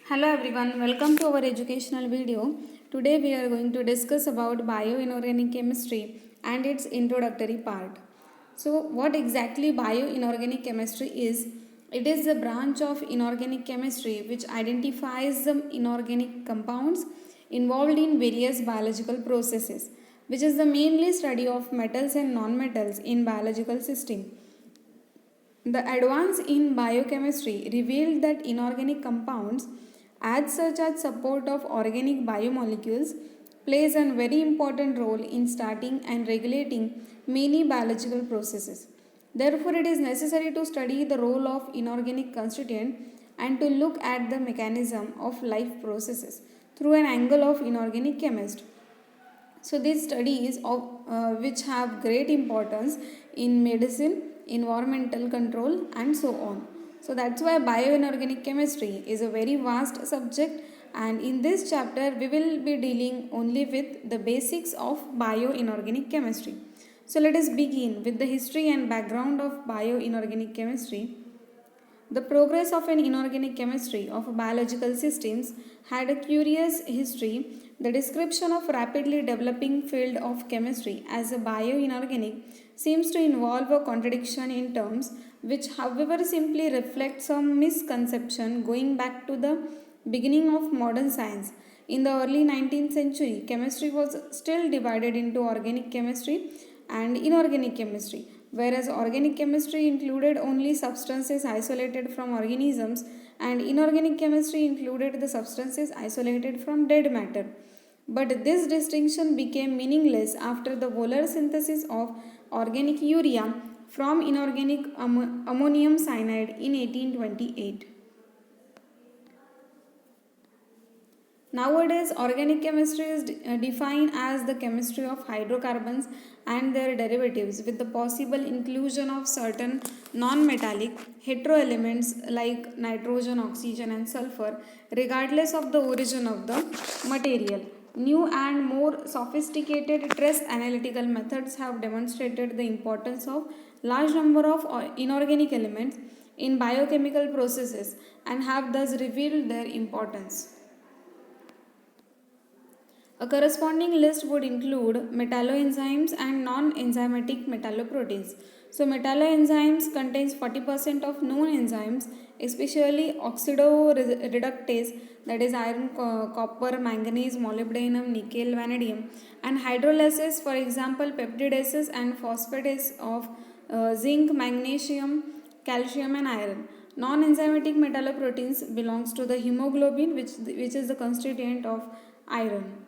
Hello everyone, welcome to our educational video. Today we are going to discuss about bioinorganic chemistry and its introductory part. So what exactly bioinorganic chemistry is? It is a branch of inorganic chemistry which identifies the inorganic compounds involved in various biological processes, which is the mainly study of metals and nonmetals in biological system. The advance in biochemistry revealed that inorganic compounds, as such as support of organic biomolecules, plays a very important role in starting and regulating many biological processes. Therefore, it is necessary to study the role of inorganic constituent and to look at the mechanism of life processes through an angle of inorganic chemist. So these studies which have great importance in medicine, environmental control and so on. So that's why bioinorganic chemistry is a very vast subject, and in this chapter we will be dealing only with the basics of bioinorganic chemistry. So let us begin with the history and background of bioinorganic chemistry. The progress of an inorganic chemistry of biological systems had a curious history. The description of rapidly developing field of chemistry as a bioinorganic seems to involve a contradiction in terms which however simply reflect some misconception going back to the beginning of modern science. In the early 19th century, chemistry was still divided into organic chemistry and inorganic chemistry, whereas organic chemistry included only substances isolated from organisms and inorganic chemistry included the substances isolated from dead matter. But this distinction became meaningless after the Wohler synthesis of organic urea from inorganic ammonium cyanide in 1828. Nowadays, organic chemistry is defined as the chemistry of hydrocarbons and their derivatives with the possible inclusion of certain non-metallic heteroelements like nitrogen, oxygen and sulfur regardless of the origin of the material. New and more sophisticated trace analytical methods have demonstrated the importance of large number of inorganic elements in biochemical processes and have thus revealed their importance. A corresponding list would include metalloenzymes and non-enzymatic metalloproteins. So metalloenzymes contains 40% of known enzymes, especially oxidoreductase, that is iron, copper, manganese, molybdenum, nickel, vanadium, and hydrolysis, for example, peptidases and phosphatase of zinc, magnesium, calcium, and iron. Non-enzymatic metalloproteins belongs to the hemoglobin, which is the constituent of iron.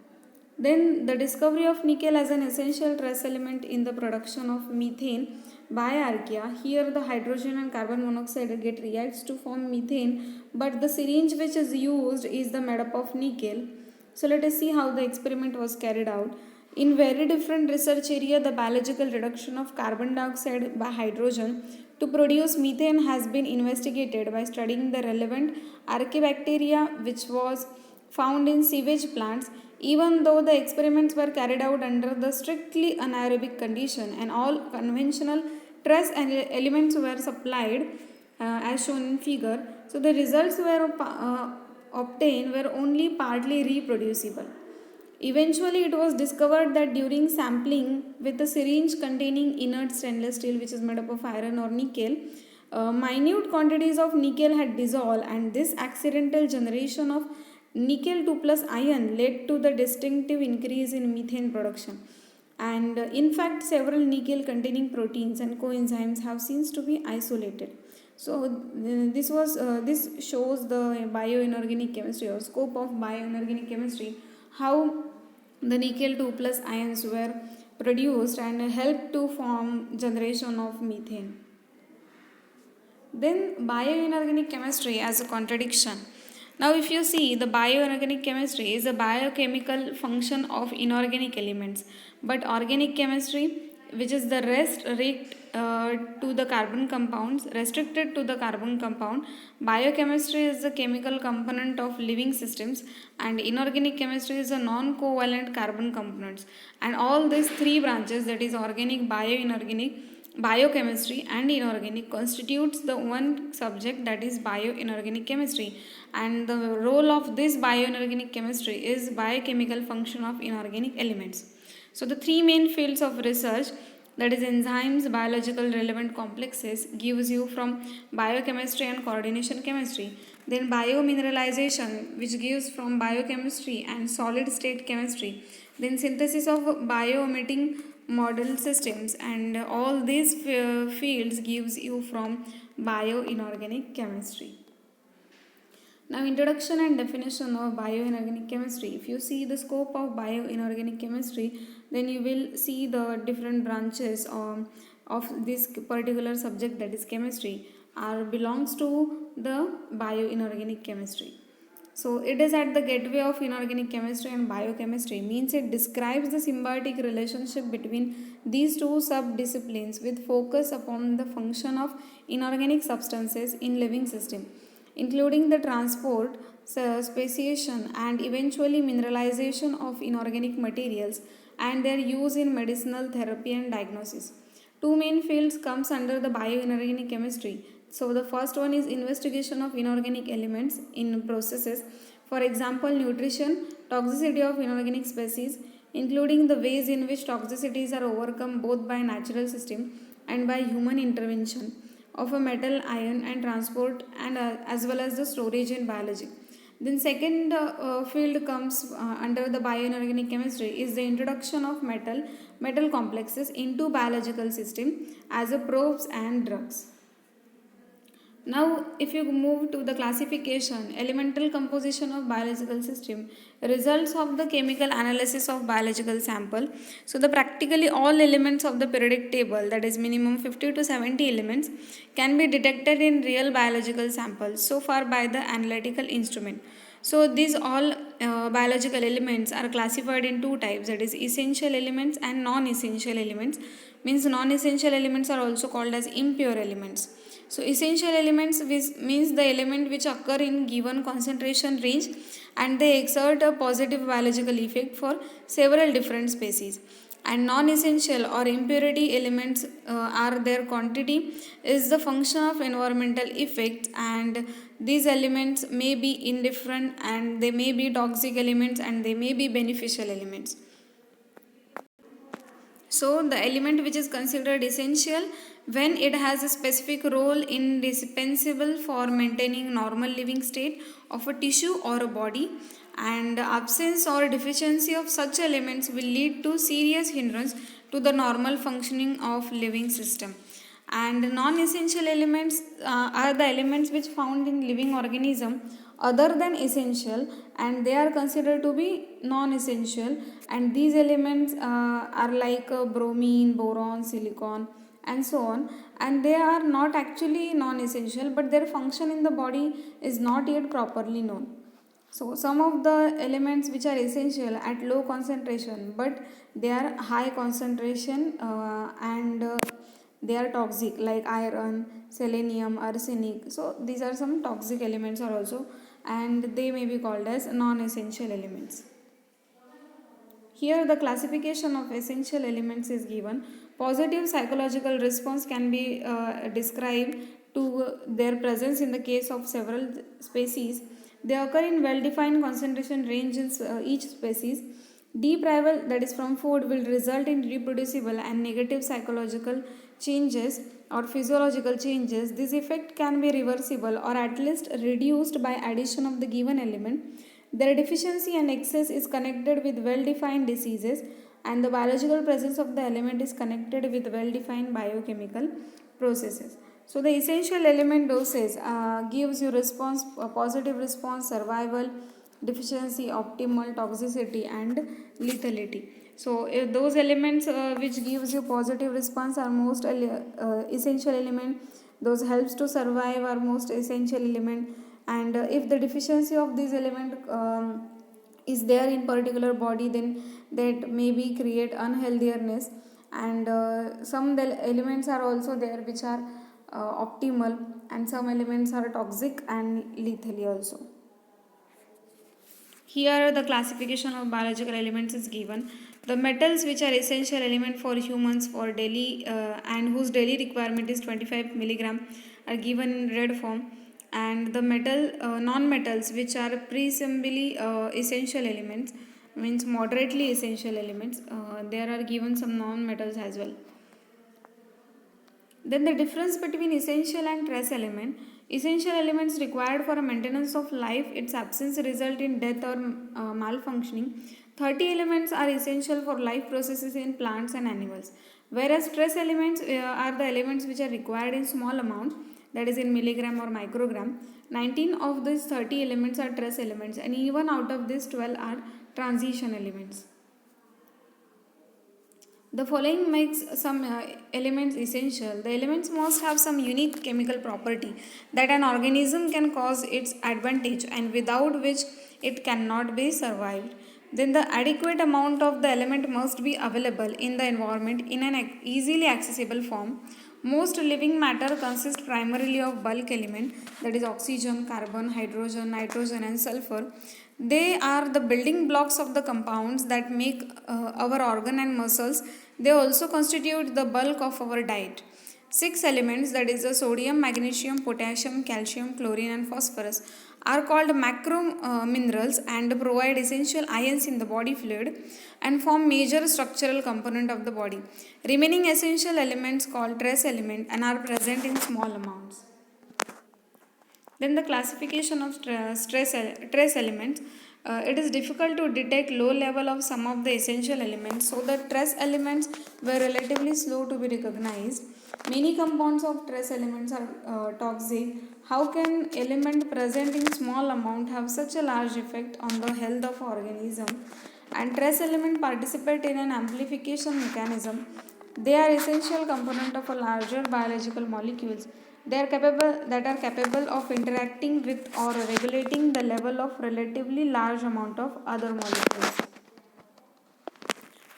Then the discovery of nickel as an essential trace element in the production of methane by archaea. Here the hydrogen and carbon monoxide get reacts to form methane, but the syringe which is used is the made up of nickel. So let us see how the experiment was carried out. In very different research area, the biological reduction of carbon dioxide by hydrogen to produce methane has been investigated by studying the relevant archaebacteria which was found in sewage plants, even though the experiments were carried out under the strictly anaerobic condition and all conventional trace elements were supplied as shown in figure. So the results were obtained were only partly reproducible. Eventually, it was discovered that during sampling with a syringe containing inert stainless steel, which is made up of iron or nickel, minute quantities of nickel had dissolved, and this accidental generation of nickel 2 plus ion led to the distinctive increase in methane production. And in fact, several nickel containing proteins and coenzymes have since to be isolated. So this shows the bioinorganic chemistry or scope of bioinorganic chemistry, how the nickel 2 plus ions were produced and helped to form generation of methane. Then bioinorganic chemistry as a contradiction. Now if you see, the bioinorganic chemistry is a biochemical function of inorganic elements, but organic chemistry, which is the to the carbon compounds, restricted to the carbon compound. Biochemistry is the chemical component of living systems, and inorganic chemistry is a non-covalent carbon components. And all these three branches, that is organic, bioinorganic, biochemistry and inorganic constitutes the one subject, that is bioinorganic chemistry, and the role of this bioinorganic chemistry is biochemical function of inorganic elements. So the three main fields of research, that is enzymes, biological relevant complexes, gives you from biochemistry and coordination chemistry. Then biomineralization, which gives from biochemistry and solid state chemistry. Then synthesis of bioemitting model systems, and all these fields gives you from bioinorganic chemistry. Now, introduction and definition of bioinorganic chemistry. If you see the scope of bioinorganic chemistry, then you will see the different branches of this particular subject, that is chemistry, are belongs to the bioinorganic chemistry. So it is at the gateway of inorganic chemistry and biochemistry, means it describes the symbiotic relationship between these two subdisciplines with focus upon the function of inorganic substances in living system, including the transport, speciation and eventually mineralization of inorganic materials and their use in medicinal therapy and diagnosis. Two main fields comes under the bioinorganic chemistry. So the first one is investigation of inorganic elements in processes, for example nutrition, toxicity of inorganic species, including the ways in which toxicities are overcome both by natural system and by human intervention of a metal, ion and transport, and as well as the storage in biology. Then second field comes under the bioinorganic chemistry is the introduction of metal complexes into biological system as a probes and drugs. Now, if you move to the classification, elemental composition of biological system, results of the chemical analysis of biological sample. So, the practically all elements of the periodic table, that is minimum 50 to 70 elements, can be detected in real biological samples so far by the analytical instrument. So, these all biological elements are classified in two types, that is essential elements and non-essential elements. Means non-essential elements are also called as impure elements. So essential elements means the element which occur in given concentration range and they exert a positive biological effect for several different species. And non-essential or impurity elements are their quantity is the function of environmental effects, and these elements may be indifferent and they may be toxic elements and they may be beneficial elements. So, the element which is considered essential when it has a specific role indispensable for maintaining normal living state of a tissue or a body, and absence or deficiency of such elements will lead to serious hindrance to the normal functioning of living system. And non-essential elements are the elements which found in living organism other than essential, and they are considered to be non-essential, and these elements are like bromine, boron, silicon and so on, and they are not actually non-essential but their function in the body is not yet properly known. So some of the elements which are essential at low concentration but they are high concentration and they are toxic, like iron, selenium, arsenic. So these are some toxic elements are also, and they may be called as non-essential elements. Here the classification of essential elements is given. Positive psychological response can be described to their presence in the case of several species. They occur in well-defined concentration range in each species. Deprival, that is from food, will result in reproducible and negative psychological changes or physiological changes. This effect can be reversible or at least reduced by addition of the given element. Their deficiency and excess is connected with well-defined diseases, and the biological presence of the element is connected with well-defined biochemical processes. So the essential element dosage gives you response, positive response, survival, deficiency, optimal, toxicity and lethality. So if those elements which gives you positive response are most essential element, those helps to survive are most essential element, and if the deficiency of this element is there in particular body, then that maybe create unhealthiness, and some elements are also there which are optimal, and some elements are toxic and lethally also. Here the classification of biological elements is given. The metals which are essential element for humans for daily and whose daily requirement is 25 milligram are given in red form, and the metal non-metals which are presumably essential elements means moderately essential elements, there are given some non-metals as well. Then the difference between essential and trace element. Essential elements required for a maintenance of life, its absence result in death or malfunctioning. 30 elements are essential for life processes in plants and animals. Whereas trace elements are the elements which are required in small amount, that is in milligram or microgram. 19 of these 30 elements are trace elements, and even out of these 12 are transition elements. The following makes some elements essential. The elements must have some unique chemical property that an organism can cause its advantage and without which it cannot be survived. Then the adequate amount of the element must be available in the environment in an easily accessible form. Most living matter consists primarily of bulk element, that is oxygen, carbon, hydrogen, nitrogen and sulfur. They are the building blocks of the compounds that make our organ and muscles. They also constitute the bulk of our diet. Six elements, that is the sodium, magnesium, potassium, calcium, chlorine and phosphorus, are called macro minerals and provide essential ions in the body fluid and form major structural component of the body. Remaining essential elements called trace element and are present in small amounts. Then the classification of trace elements. It is difficult to detect low level of some of the essential elements, so the trace elements were relatively slow to be recognized. Many compounds of trace elements are toxic. How can element present in small amount have such a large effect on the health of organism? And trace element participate in an amplification mechanism. They are essential component of a larger biological molecules. They are capable of interacting with or regulating the level of relatively large amount of other molecules.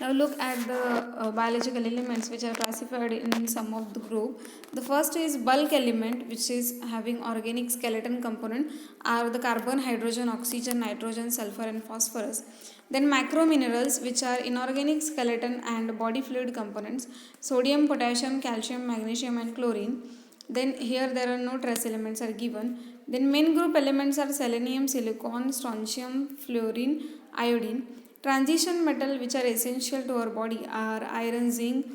Now look at the biological elements which are classified in some of the group. The first is bulk element, which is having organic skeleton component, are the carbon, hydrogen, oxygen, nitrogen, sulfur and phosphorus. Then macro minerals, which are inorganic skeleton and body fluid components, sodium, potassium, calcium, magnesium and chlorine. Then here there are no trace elements are given. Then main group elements are selenium, silicon, strontium, fluorine, iodine. Transition metal which are essential to our body are iron, zinc,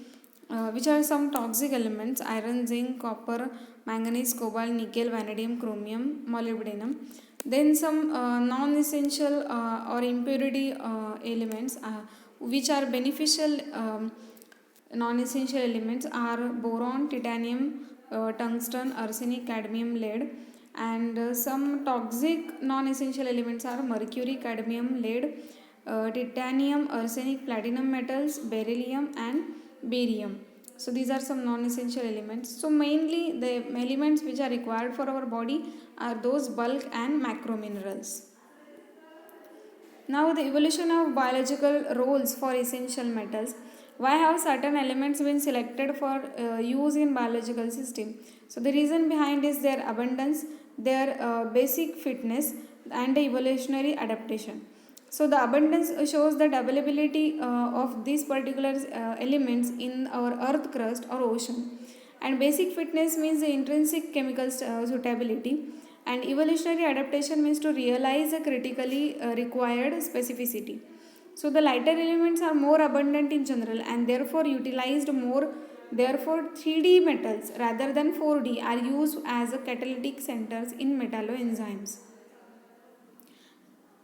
which are some toxic elements: iron, zinc, copper, manganese, cobalt, nickel, vanadium, chromium, molybdenum. Then some non-essential or impurity elements which are beneficial non-essential elements are boron, titanium, tungsten, arsenic, cadmium, lead. And some toxic non-essential elements are mercury, cadmium, lead, titanium, arsenic, platinum metals, beryllium and barium. So these are some non-essential elements. So mainly the elements which are required for our body are those bulk and macro minerals. Now the evolution of biological roles for essential metals. Why have certain elements been selected for use in biological system? So the reason behind is their abundance, their basic fitness and the evolutionary adaptation. So the abundance shows that availability of these particular elements in our earth crust or ocean, and basic fitness means the intrinsic chemical suitability, and evolutionary adaptation means to realize a critically required specificity. So the lighter elements are more abundant in general and therefore utilized more. Therefore 3D metals rather than 4D are used as a catalytic centers in metalloenzymes.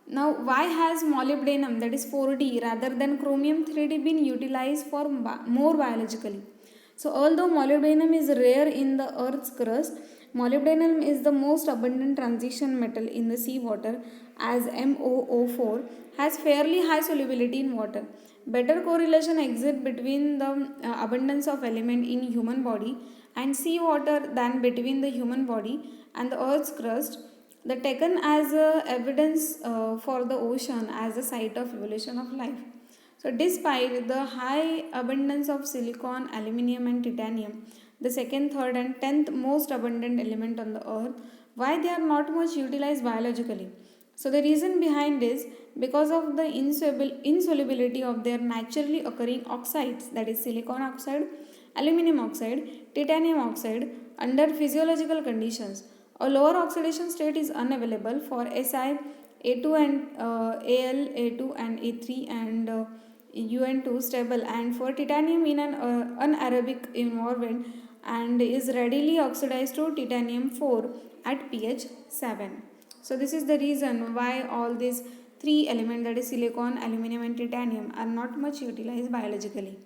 Now, why has molybdenum, that is 4D, rather than chromium 3D been utilized for more biologically? So, although molybdenum is rare in the Earth's crust, molybdenum is the most abundant transition metal in the seawater, as MoO4 has fairly high solubility in water. Better correlation exists between the abundance of element in human body and seawater than between the human body and the Earth's crust. The taken as evidence for the ocean as a site of evolution of life. So despite the high abundance of silicon, aluminium and titanium, the second, third and 10th most abundant element on the earth, why they are not much utilized biologically? So the reason behind is because of the insolubility of their naturally occurring oxides, that is silicon oxide, aluminum oxide, titanium oxide, under physiological conditions. A lower oxidation state is unavailable for Si, A2 and Al, A2 and A3 and UN2 stable, and for titanium in an anaerobic environment, and is readily oxidized to titanium 4 at pH 7. So this is the reason why all these three elements, that is silicon, aluminum and titanium, are not much utilized biologically.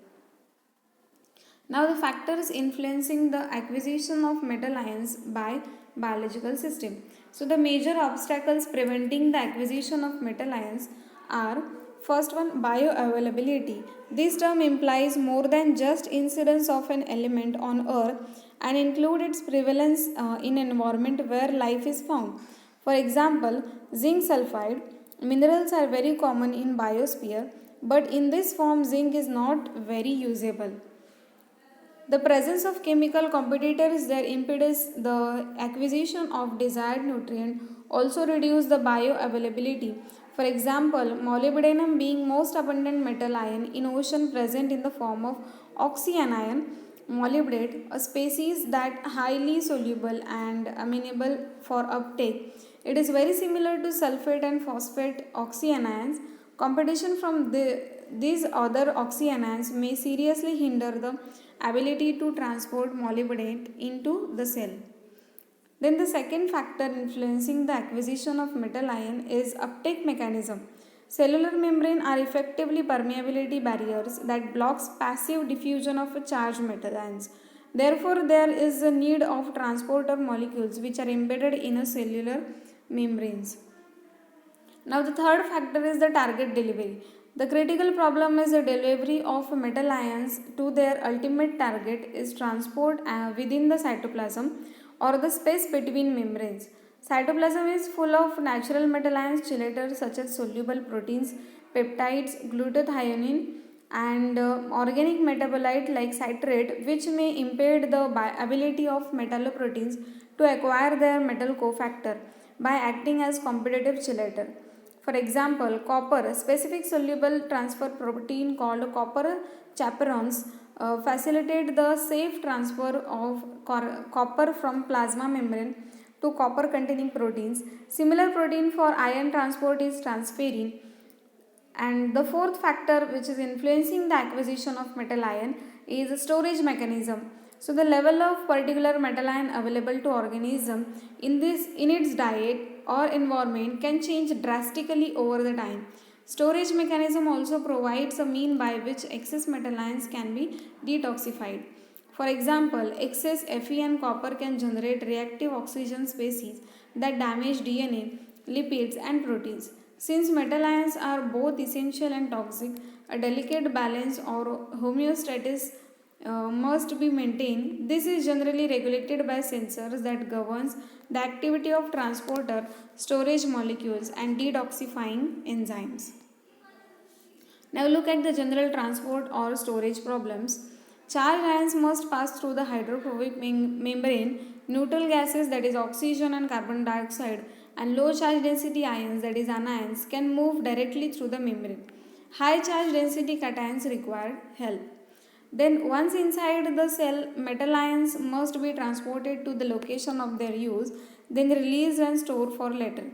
Now the factors influencing the acquisition of metal ions by biological system. So the major obstacles preventing the acquisition of metal ions are: first one, bioavailability. This term implies more than just incidence of an element on earth and include its prevalence in an environment where life is found. For example, zinc sulfide minerals are very common in biosphere, but in this form zinc is not very usable. The presence of chemical competitors that impedes the acquisition of desired nutrient also reduce the bioavailability. For example, molybdenum being most abundant metal ion in ocean present in the form of oxyanion molybdate, a species that highly soluble and amenable for uptake. It is very similar to sulfate and phosphate oxyanions. Competition from these other oxyanions may seriously hinder the ability to transport molybdenate into the cell. Then the second factor influencing the acquisition of metal ion is uptake mechanism. Cellular membrane are effectively permeability barriers that blocks passive diffusion of charged metal ions. Therefore, there is a need of transporter molecules which are embedded in a cellular membranes. Now the third factor is the target delivery. The critical problem is the delivery of metal ions to their ultimate target is transport within the cytoplasm or the space between membranes. Cytoplasm is full of natural metal ions chelators such as soluble proteins, peptides, glutathione, and organic metabolite like citrate, which may impede the ability of metalloproteins to acquire their metal cofactor by acting as competitive chelator. For example, copper, specific soluble transfer protein called copper chaperones, facilitate the safe transfer of copper from plasma membrane to copper containing proteins. Similar protein for ion transport is transferrin. And the fourth factor which is influencing the acquisition of metal ion is storage mechanism. So the level of particular metal ion available to organism in its diet or environment can change drastically over the time. Storage mechanism also provides a mean by which excess metal ions can be detoxified. For example, excess Fe and copper can generate reactive oxygen species that damage DNA, lipids, and proteins. Since metal ions are both essential and toxic, a delicate balance or homeostasis must be maintained. This is generally regulated by sensors that governs the activity of transporter, storage molecules, and detoxifying enzymes. Now look at the general transport or storage problems. Charged ions must pass through the hydrophobic membrane. Neutral gases, that is oxygen and carbon dioxide, and low charge density ions, that is anions, can move directly through the membrane. High charge density cations require help. Then once inside the cell, metal ions must be transported to the location of their use, then released and stored for later.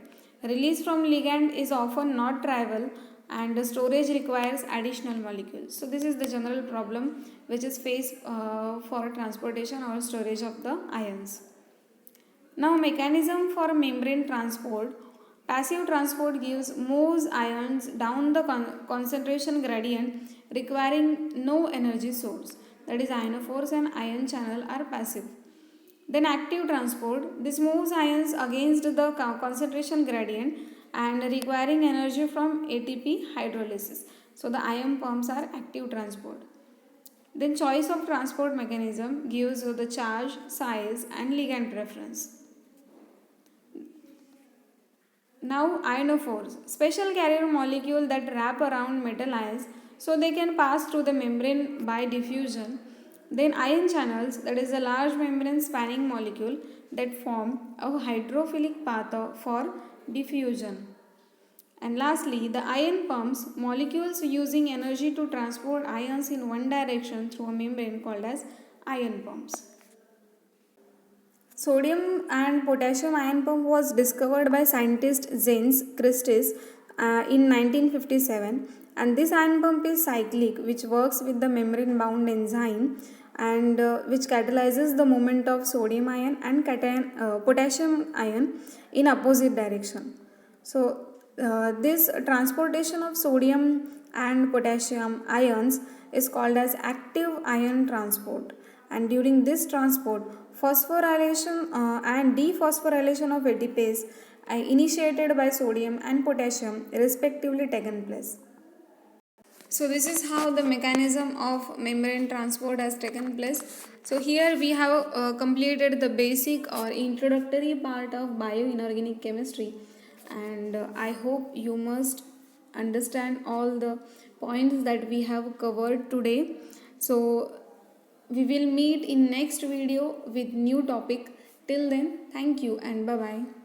Release from ligand is often not trivial and storage requires additional molecules. So this is the general problem which is faced for transportation or storage of the ions. Now mechanism for membrane transport. Passive transport moves ions down the concentration gradient requiring no energy source. That is ionophores and ion channel are passive. Then active transport. This moves ions against the concentration gradient and requiring energy from ATP hydrolysis. So the ion pumps are active transport. Then choice of transport mechanism gives the charge, size and ligand preference. Now ionophores, special carrier molecule that wrap around metal ions so they can pass through the membrane by diffusion. Then ion channels, that is a large membrane spanning molecule that form a hydrophilic path for diffusion. And lastly, the ion pumps, molecules using energy to transport ions in one direction through a membrane called as ion pumps. Sodium and potassium ion pump was discovered by scientist Jens Christus in 1957, and this ion pump is cyclic, which works with the membrane bound enzyme and which catalyzes the movement of sodium ion and potassium ion in opposite direction. So this transportation of sodium and potassium ions is called as active ion transport, and during this transport phosphorylation and dephosphorylation of ATPase initiated by sodium and potassium respectively taken place. So this is how the mechanism of membrane transport has taken place. So here we have completed the basic or introductory part of bioinorganic chemistry, and I hope you must understand all the points that we have covered today. So we will meet in next video with new topic. Till then, thank you and bye bye.